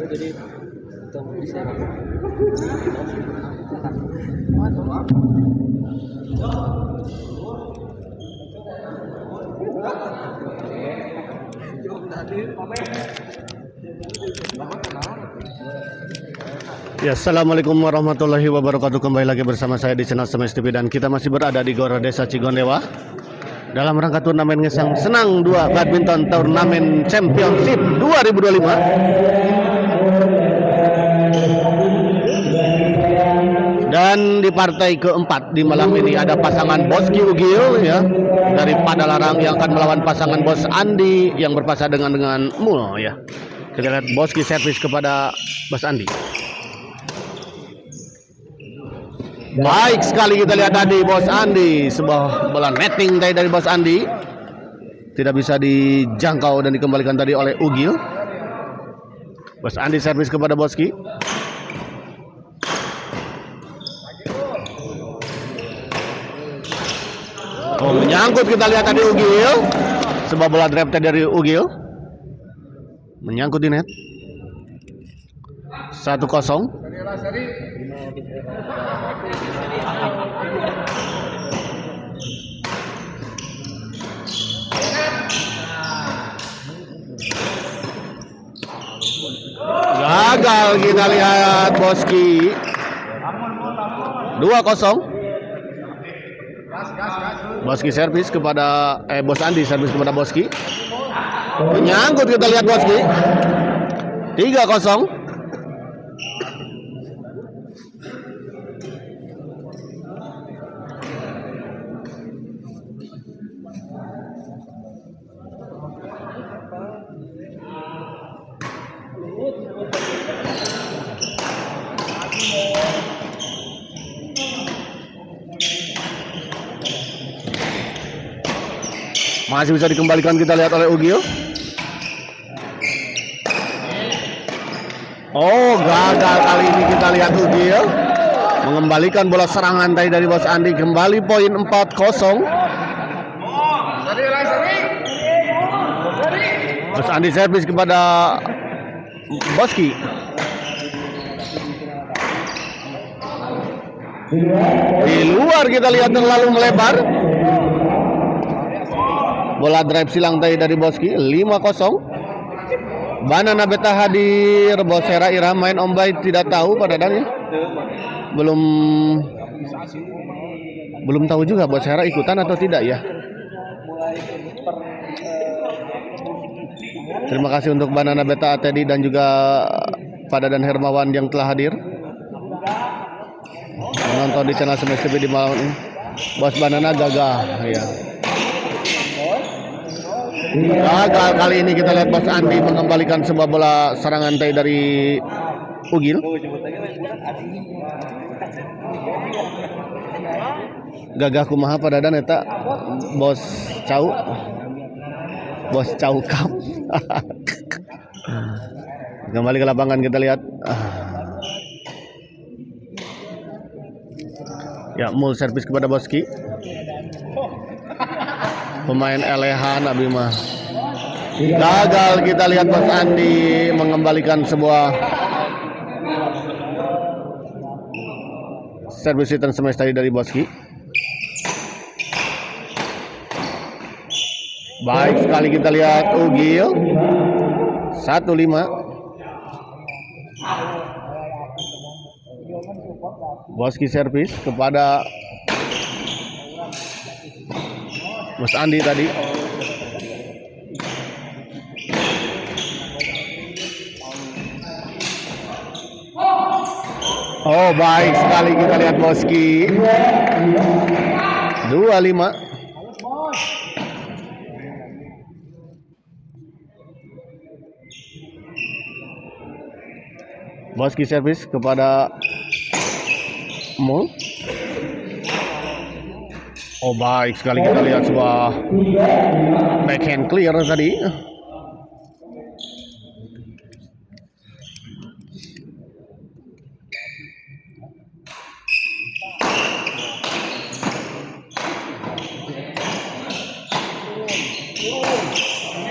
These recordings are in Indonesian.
jadi itu bisa. Ya, assalamualaikum warahmatullahi wabarakatuh. Kembali lagi bersama saya di channel Semes TV dan kita masih berada di Gor Desa Cigondewa dalam rangka turnamen Ngesang Senang 2 Badminton Turnamen Championship 2025. Dan di partai keempat di malam ini ada pasangan Boski Ugil ya dari Padalarang yang akan melawan pasangan Bos Andi yang berpasangan dengan Mul ya. Kita lihat Boski servis kepada Bos Andi. Baik sekali kita lihat tadi Bos Andi, sebuah bola netting dari Bos Andi tidak bisa dijangkau dan dikembalikan tadi oleh Ugil. Bos Andi servis kepada Boski. Oh, menyangkut kita lihat tadi Ugil. Sebuah bola drive dari Ugil menyangkut di net. 1-0. Gagal kita lihat Boski. 2-0. Boski servis kepada Bos Andi servis kepada Boski. Menyangkut kita lihat Boski. 3-0. Masih bisa dikembalikan kita lihat oleh Ugil. Oh, gagal kali ini kita lihat Ugil mengembalikan bola serangan tadi dari Bos Andi. Kembali poin 4-0. Bos Andi servis kepada Boski. Di luar kita lihat terlalu melebar. Bola drive silang tadi dari Boski. 5-0. Banana Beta hadir. Bosera Ira main Om Bay tidak tahu pada dan ya. Belum tahu juga Bosera ikutan atau tidak ya. Terima kasih untuk Banana Beta Teddy dan juga Pada dan Hermawan yang telah hadir menonton di channel Semes TV di malam ini. Bos Banana gagal ya. Gagal kali ini kita lihat Bos Andi mengembalikan sebuah bola serangan tadi dari Ugil. Gagah kumaha pada dan eta Bos Cau. Bos Cau Cup. Kembali ke lapangan kita lihat. Ya, Mul servis kepada Boski. Pemain elehan Abimah. Gagal kita lihat Bos Andi mengembalikan sebuah servis return smash tadi dari Boski. Baik sekali kita lihat Ugil. 1-5. Boski servis kepada Bos Andi tadi. Oh, baik sekali kita lihat Boski. 2-5. Boski servis kepada Mul. Oh, baik sekali kita lihat sebuah backhand clear tadi.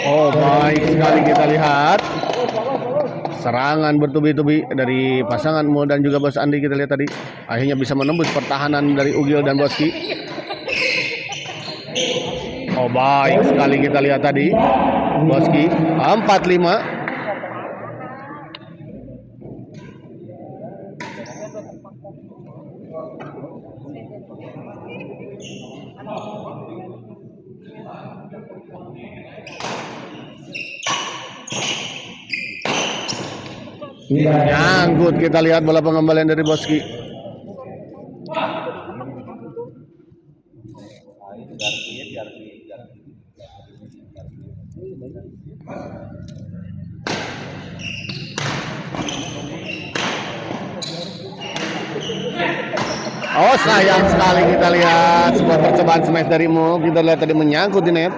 Oh, baik sekali kita lihat Serangan bertubi-tubi dari pasangan Mo dan juga Bos Andi, kita lihat tadi akhirnya bisa menembus pertahanan dari Ugil dan Boski. Oh, baik sekali kita lihat tadi Boski 4-5. Nyangkut, kita lihat bola pengembalian dari Boski. Oh, sayang sekali kita lihat sebuah percobaan smash dari Mo. Kita lihat tadi menyangkut di net.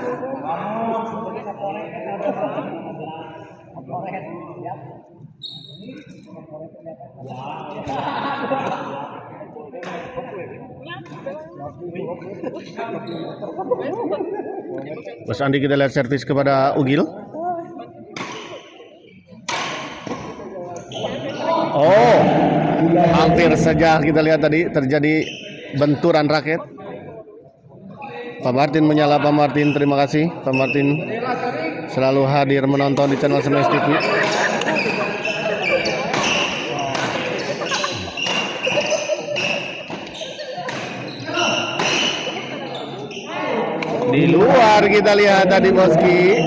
Bos Andi, kita lihat servis kepada Ugil. Oh, hampir saja kita lihat tadi terjadi benturan raket. Pak Martin menyala. Pak Martin, terima kasih Pak Martin selalu hadir menonton di channel Smash TV. Di luar kita lihat tadi Boski.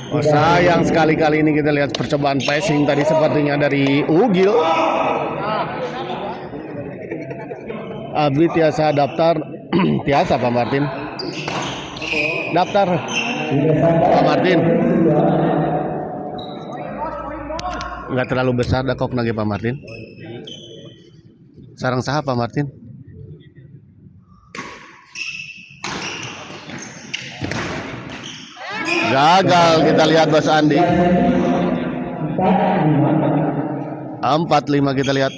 Oh, sayang sekali kali ini kita lihat percobaan passing tadi sepertinya dari Ugil. Abi tiasa daftar. Tiasa Pak Martin daftar. Pak Martin nggak terlalu besar dakok nage Pak Martin. Sarang saha Pak Martin. Gagal, kita lihat Bos Andi. 4-5 kita lihat.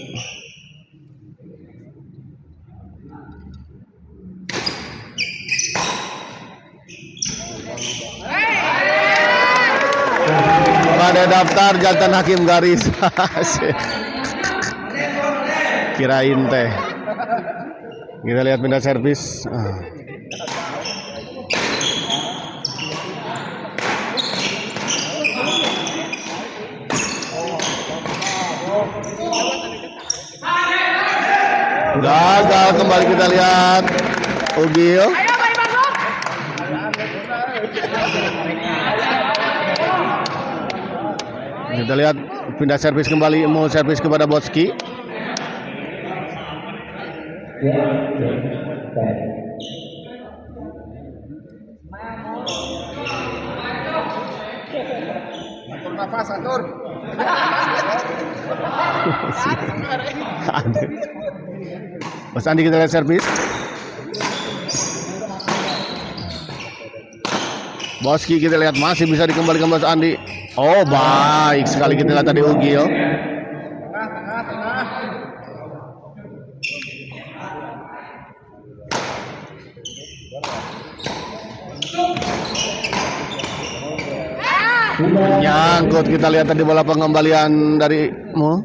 Pada daftar jantan hakim garis. Kirain teh. Kita lihat pindah servis. Gagal, kembali kita lihat Ugil. Kita lihat pindah servis kembali, mau servis kepada Boski. Atur nafas, atur. Bos Andi, kita lihat servis. Boski kita lihat masih bisa dikembalikan Bos Andi. Oh, baik sekali kita lihat tadi Ugil. Nyangkut, kita lihat tadi bola pengembalian dari Mo.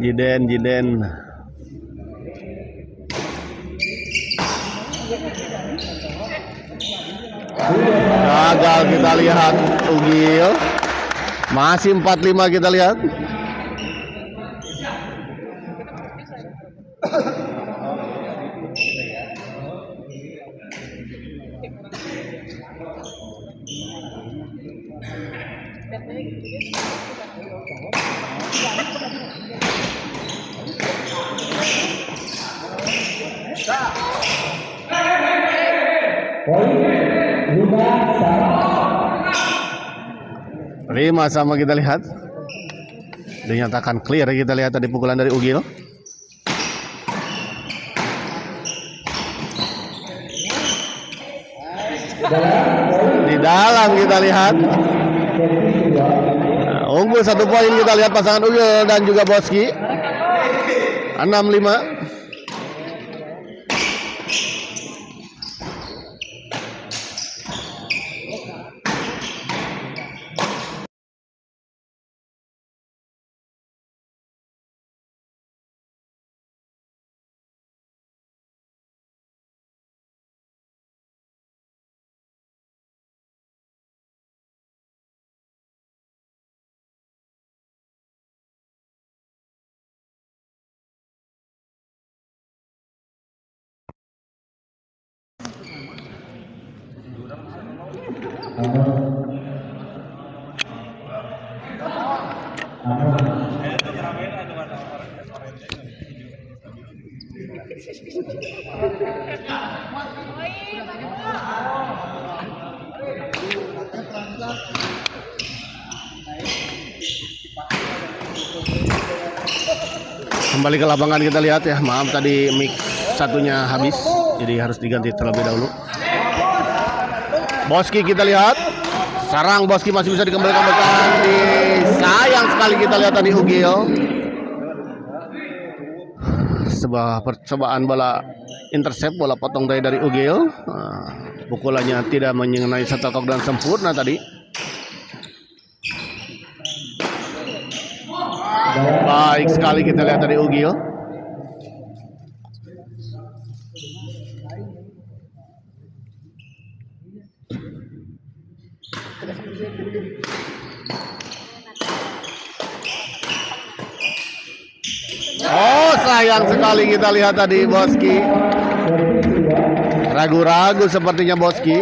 Jiden. Gagal, kita lihat Ugil. Masih 4-5 kita lihat. Lima sama kita lihat. Dinyatakan clear, kita lihat tadi pukulan dari Ugil. Di dalam kita lihat. Nah, unggul 1 poin kita lihat pasangan Ugil dan juga Boski. 6-5. Kembali ke lapangan kita lihat ya. Maaf tadi mic satunya habis, jadi harus diganti terlebih dahulu. Boski kita lihat. Sarang Boski masih bisa dikembalikan Andi. Sayang sekali kita lihat tadi Ugil. Sebuah percobaan bola intercept, bola potong dari Ugil. Pukulannya tidak mengenai shuttlecock dan sempurna tadi. Baik sekali kita lihat dari Ugil. Oh, sayang sekali kita lihat tadi Boski. Ragu-ragu sepertinya Boski.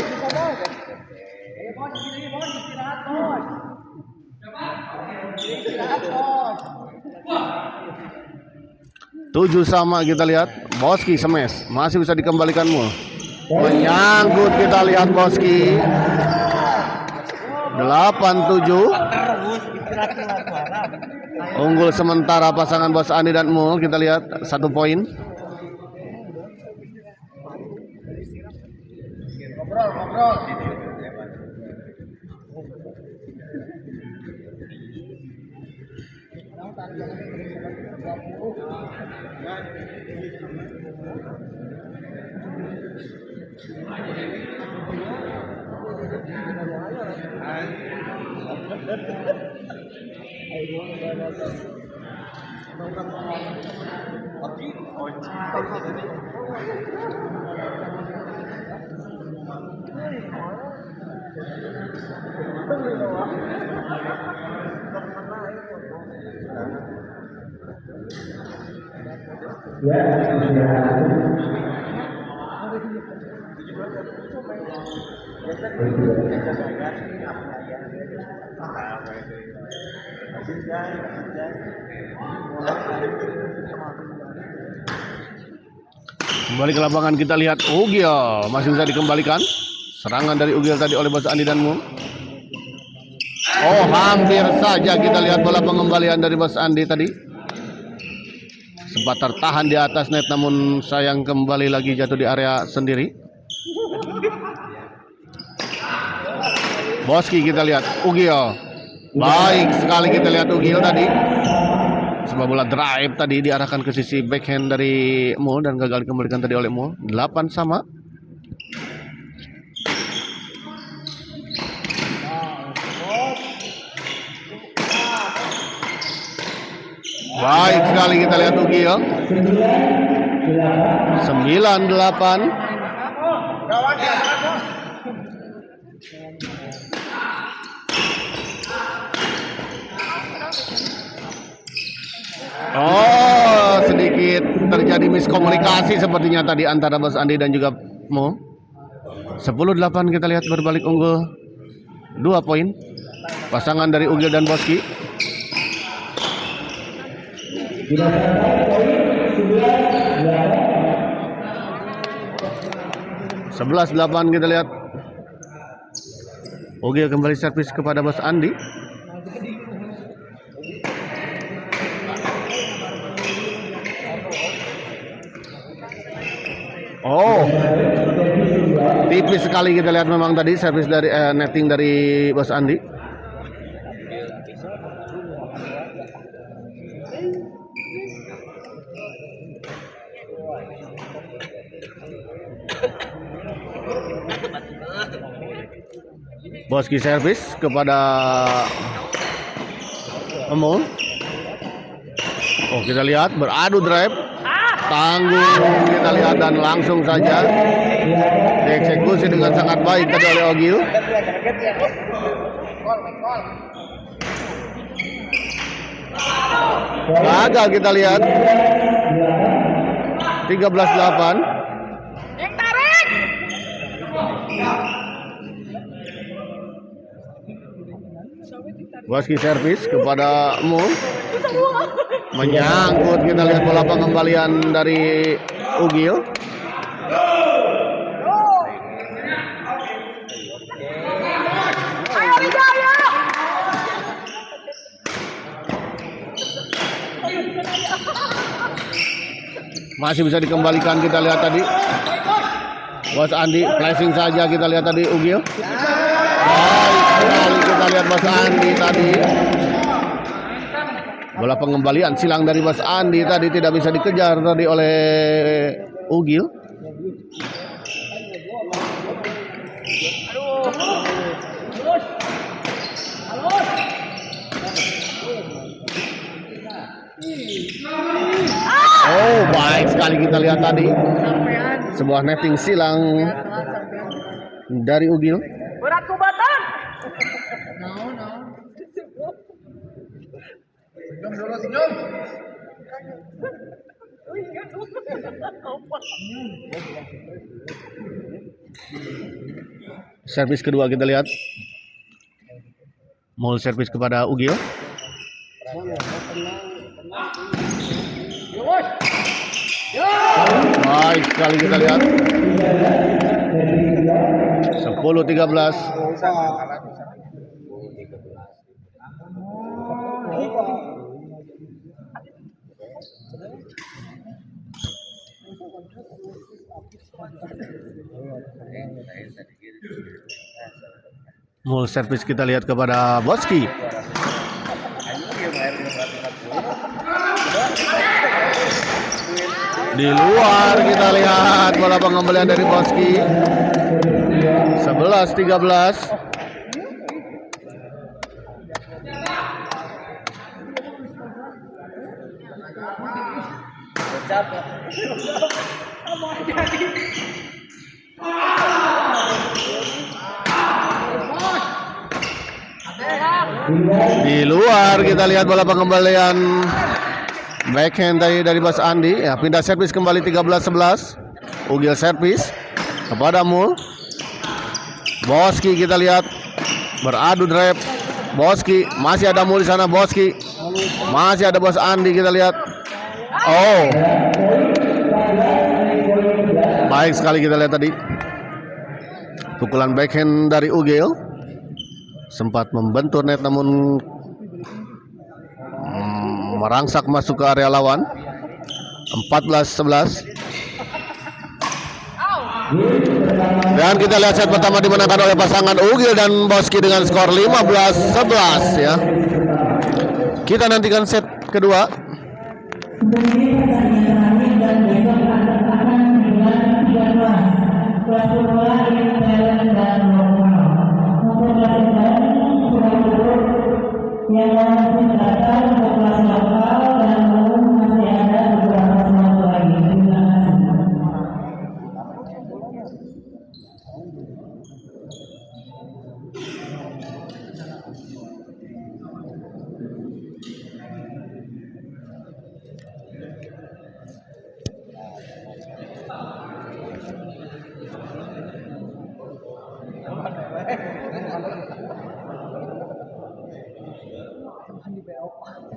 7 sama kita lihat. Boski smash. Masih bisa dikembalikan Mul. Menyangkut kita lihat Boski. 8-7. Unggul sementara pasangan Bos Andi dan Mul. Kita lihat 1 poin. Kembali ke lapangan kita lihat Ugil masih bisa dikembalikan. Serangan dari Ugil tadi oleh Bos Andi dan Mul. Oh, hampir saja kita lihat bola pengembalian dari Bos Andi tadi. Sempat tertahan di atas net namun sayang kembali lagi jatuh di area sendiri. Boski kita lihat Ugil. Baik sekali kita lihat Ugil tadi. Sebuah bola drive tadi diarahkan ke sisi backhand dari Mul dan gagal dikembalikan tadi oleh Mul. 8 sama. Baik sekali kita lihat Ugil. 9-8. Oh, sedikit terjadi miskomunikasi sepertinya tadi antara Bos Andi dan juga Mo. 10-8 kita lihat berbalik unggul 2 poin. Pasangan dari Ugil dan Boski. 11-8 kita lihat. Ugil kembali servis kepada Bos Andi. Oh, tipis sekali kita lihat memang tadi servis dari netting dari Bos Andi. Boski servis kepada Emul. Oh, kita lihat beradu drive. Tanggung kita lihat dan langsung saja dieksekusi dengan sangat baik tadi oleh Ogil. Gagal kita lihat 13-8. Boski servis kepada Emul. Menyangkut kita lihat bola pengembalian dari Ugil. Masih bisa dikembalikan kita lihat tadi. Bos Andi flashing saja kita lihat tadi Ugil. Baik sekali kita lihat Bos Andi tadi. Bola pengembalian silang dari Bos Andi tadi tidak bisa dikejar tadi oleh Ugil. Oh, baik sekali kita lihat tadi. Sebuah netting silang dari Ugil. Berat kubatan. Senyum dulu, senyum. Servis kedua kita lihat. Mul servis kepada Ugil. Baik sekali kita lihat. 10-13. Mul servis kita lihat kepada Boski. Di luar kita lihat bola pengembalian dari Boski. 11-13. Di luar kita lihat bola pengembalian backhand dari Bos Andi. Ya, pindah servis kembali 13-11. Ugil servis kepada Mul. Boski kita lihat beradu drive. Boski masih ada Mul di sana. Boski masih ada Bos Andi kita lihat. Oh, baik sekali kita lihat tadi. Pukulan backhand dari Ugil sempat membentur net namun merangsak masuk ke area lawan. 14-11. Dan kita lihat set pertama dimenangkan oleh pasangan Ugil dan Boski dengan skor 15-11 ya. Kita nantikan set kedua. Yang masih datang ke kelas lokal dan masih ada beberapa slot lagi. Terima kasih. Di BO.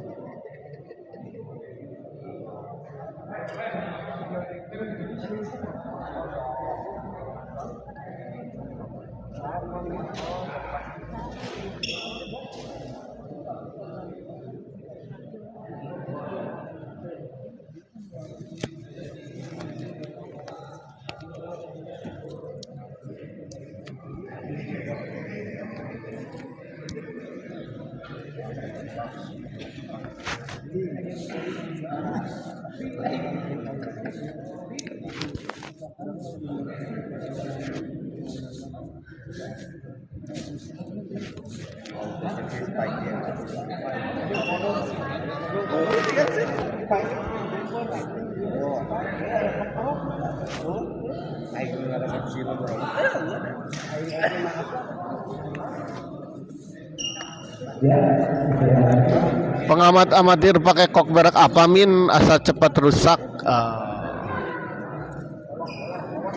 Pengamat amatir pakai kok merek apa Min asa cepat rusak?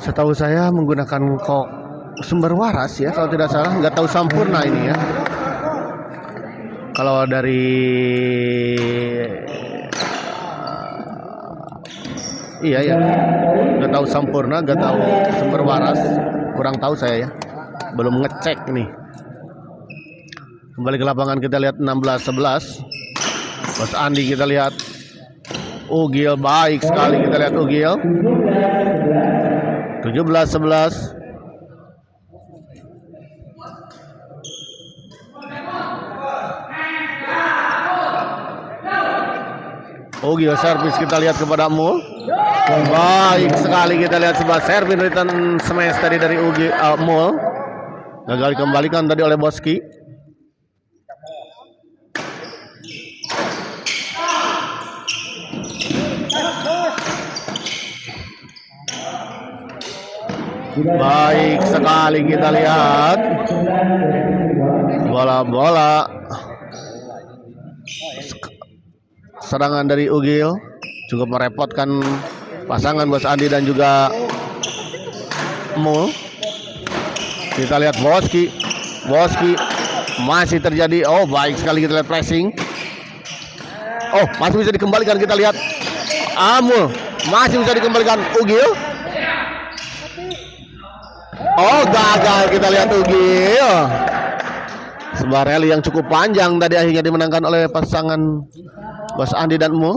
Setahu saya menggunakan kok sumber waras ya kalau tidak salah, nggak tahu Sampurna ini ya. Kalau dari iya ya, nggak tahu Sampurna, nggak tahu sumber waras, kurang tahu saya ya, belum ngecek nih. Kembali ke lapangan kita lihat 16-11. Bos Andi kita lihat Ugil baik sekali, kita lihat Ugil 17-11. Ugil servis kita lihat kepada Mul. Baik sekali, kita lihat sebuah servis return smash tadi dari Ugil Mul. Gagal dikembalikan tadi oleh Boski. Baik sekali, kita lihat bola-bola serangan dari Ugil cukup merepotkan pasangan Bos Andi dan juga Mul. Kita lihat Boski masih terjadi. Oh baik sekali, kita lihat pressing. Oh masih bisa dikembalikan, kita lihat Mul masih bisa dikembalikan Ugil. Oh gagal, kita lihat Ugil. Sebuah rally yang cukup panjang tadi akhirnya dimenangkan oleh pasangan Bos Andi dan Mul.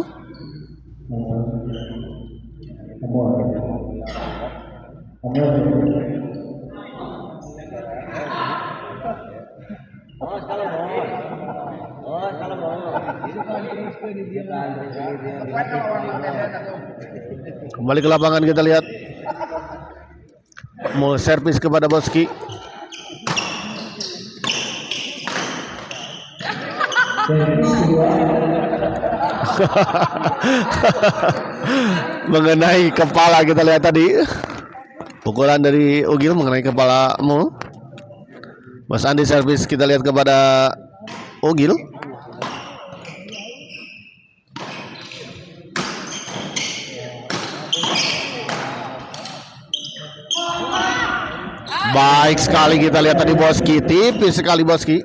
Kembali ke lapangan kita lihat Mul servis kepada Boski. Mengenai kepala kita lihat tadi. Pukulan dari Ugil mengenai kepala Mul. Mas Andi servis kita lihat kepada Ugil. Baik sekali, kita lihat tadi Boski, tipis sekali Boski.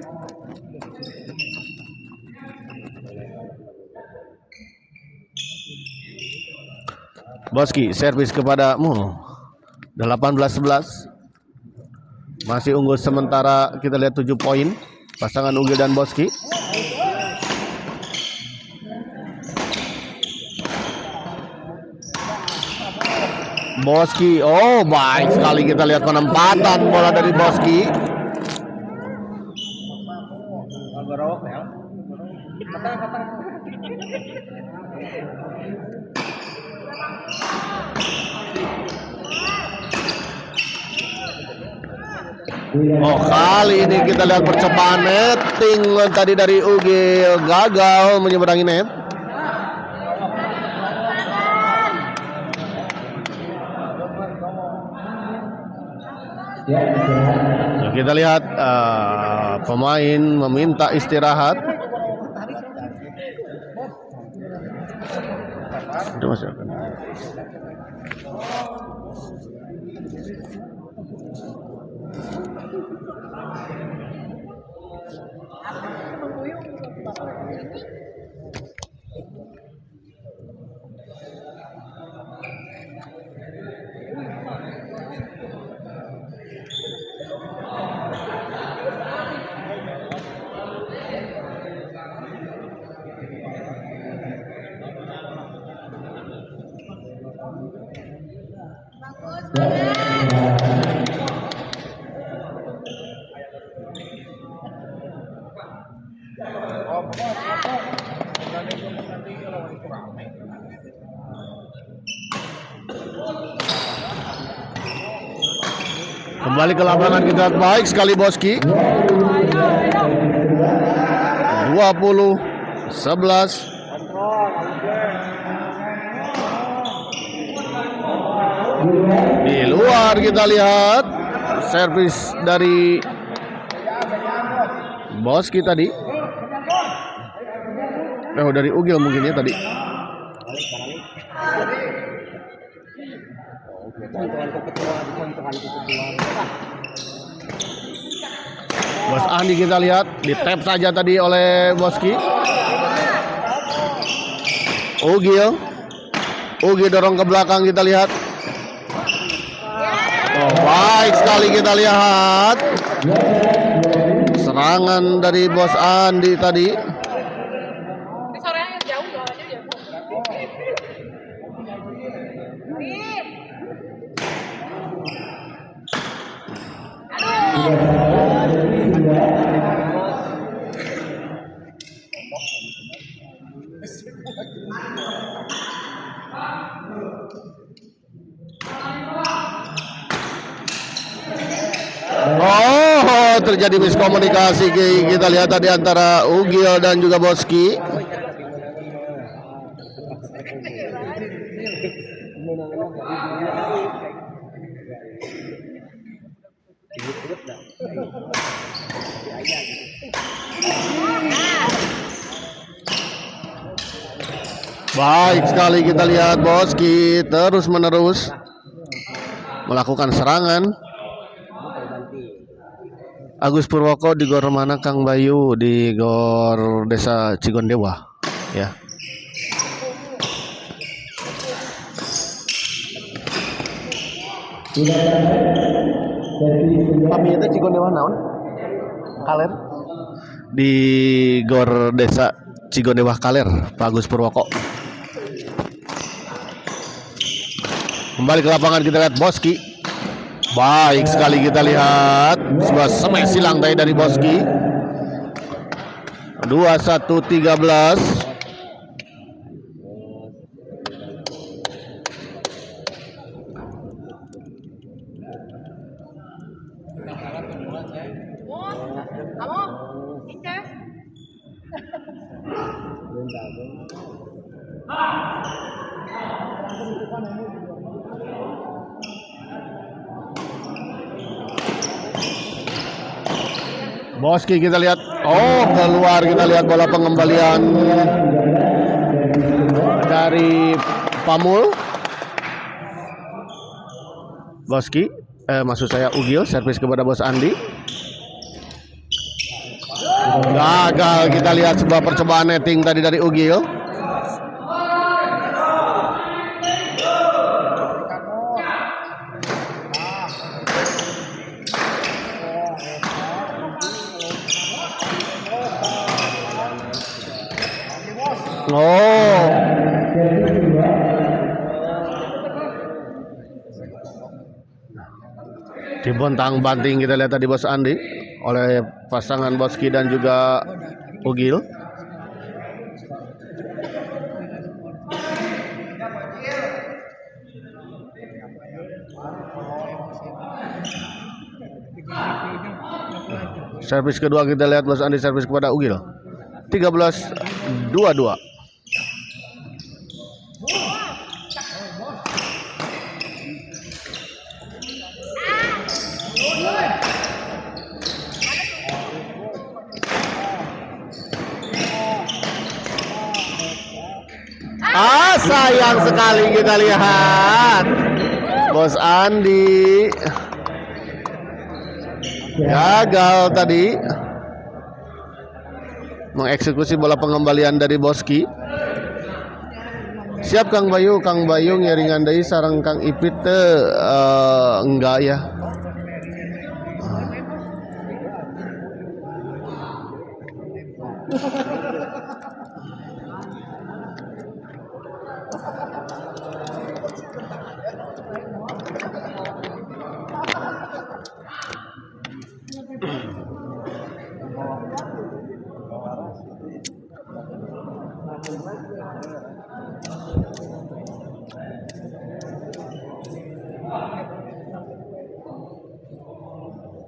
Boski servis kepada Mul. 18-11. Masih unggul sementara, kita lihat 7 poin pasangan Ugil dan Boski. Boski, oh baik sekali, kita lihat penempatan bola dari Boski. Oh kali ini kita lihat percobaan netting tadi dari Ugil, gagal menyeberangi net. Nah, kita lihat pemain meminta istirahat. Itu masih akan. Kembali ke lapangan kita, baik sekali Boski. 20-11. Di luar kita lihat servis dari Boski tadi. Dari Ugil mungkin ya tadi. Bos Andi kita lihat di tap saja tadi oleh Boski. Ugil dorong ke belakang kita lihat. Oh, baik sekali kita lihat serangan dari Bos Andi tadi. Oh, terjadi miskomunikasi kita lihat tadi antara Ugil dan juga Boski. Baik sekali kita lihat Boski terus menerus melakukan serangan. Agus Purwoko di gor mana Kang Bayu? Di gor Desa Cigondewa ya. Kami itu Cigondewa naon? Kaler di gor Desa Cigondewa Kaler, Pak Agus Purwoko. Kembali ke lapangan kita lihat Boski. Baik sekali kita lihat sebuah smash silang tadi dari Boski. 21-13. Boski kita lihat, keluar kita lihat bola pengembalian dari Pamul. Boski, maksud saya Ugil, servis kepada Bos Andi. Gagal kita lihat sebuah percobaan netting tadi dari Ugil. Dibontang banting kita lihat tadi Bos Andi oleh pasangan Boski dan juga Ugil. Servis kedua kita lihat Bos Andi servis kepada Ugil. 13-22. Sayang sekali kita lihat Bos Andi gagal tadi mengeksekusi bola pengembalian dari Boski. Siap Kang Bayu ngiringan deui sareng Kang Ipit enggak ya.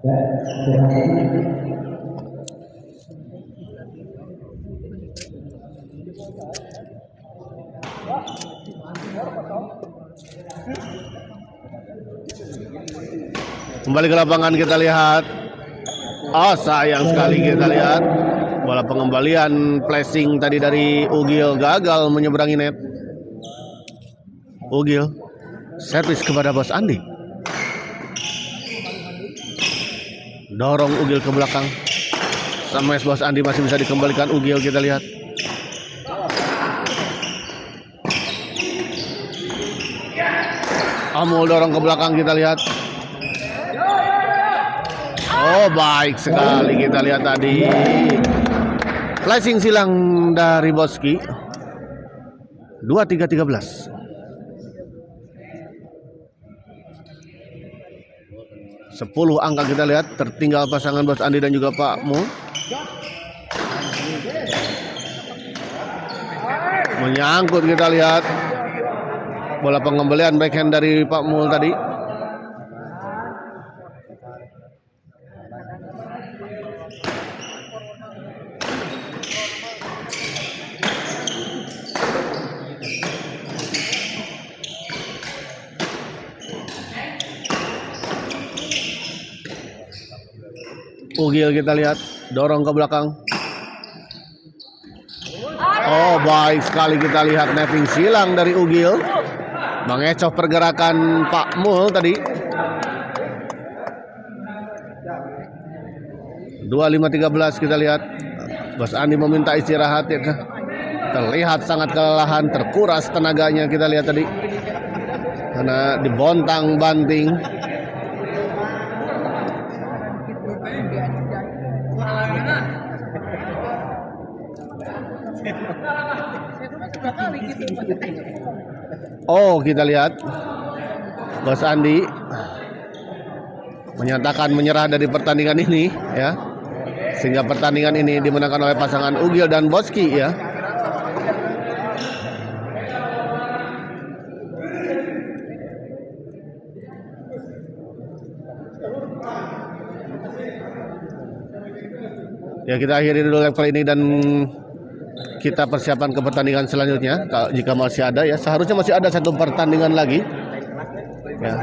terima kasih. Kembali ke lapangan kita lihat. Oh, sayang sekali kita lihat. Bola pengembalian flashing tadi dari Ugil gagal menyeberangi net. Ugil servis kepada Bos Andi. Dorong Ugil ke belakang. Sama Bos Andi masih bisa dikembalikan Ugil, kita lihat. Amul dorong ke belakang, kita lihat. Oh, baik sekali kita lihat tadi. Flashing silang dari Boski. 23-13. 10 angka kita lihat, tertinggal pasangan Bos Andi dan juga Pak Mul. Menyangkut kita lihat. Bola pengembalian backhand dari Pak Mul tadi. Ugil kita lihat, dorong ke belakang. Oh, baik sekali kita lihat netting silang dari Ugil. Mengecoh pergerakan Pak Mul tadi. 25-13 kita lihat. Bos Andi meminta istirahat ya. Terlihat sangat kelelahan, terkuras tenaganya kita lihat tadi. Karena dibontang-banting. Oh, kita lihat Bos Andi menyatakan menyerah dari pertandingan ini ya. Sehingga pertandingan ini dimenangkan oleh pasangan Ugil dan Boski ya. Ya, kita akhiri dulu level ini dan kita persiapan ke pertandingan selanjutnya. Jika masih ada ya, seharusnya masih ada satu pertandingan lagi. Ya.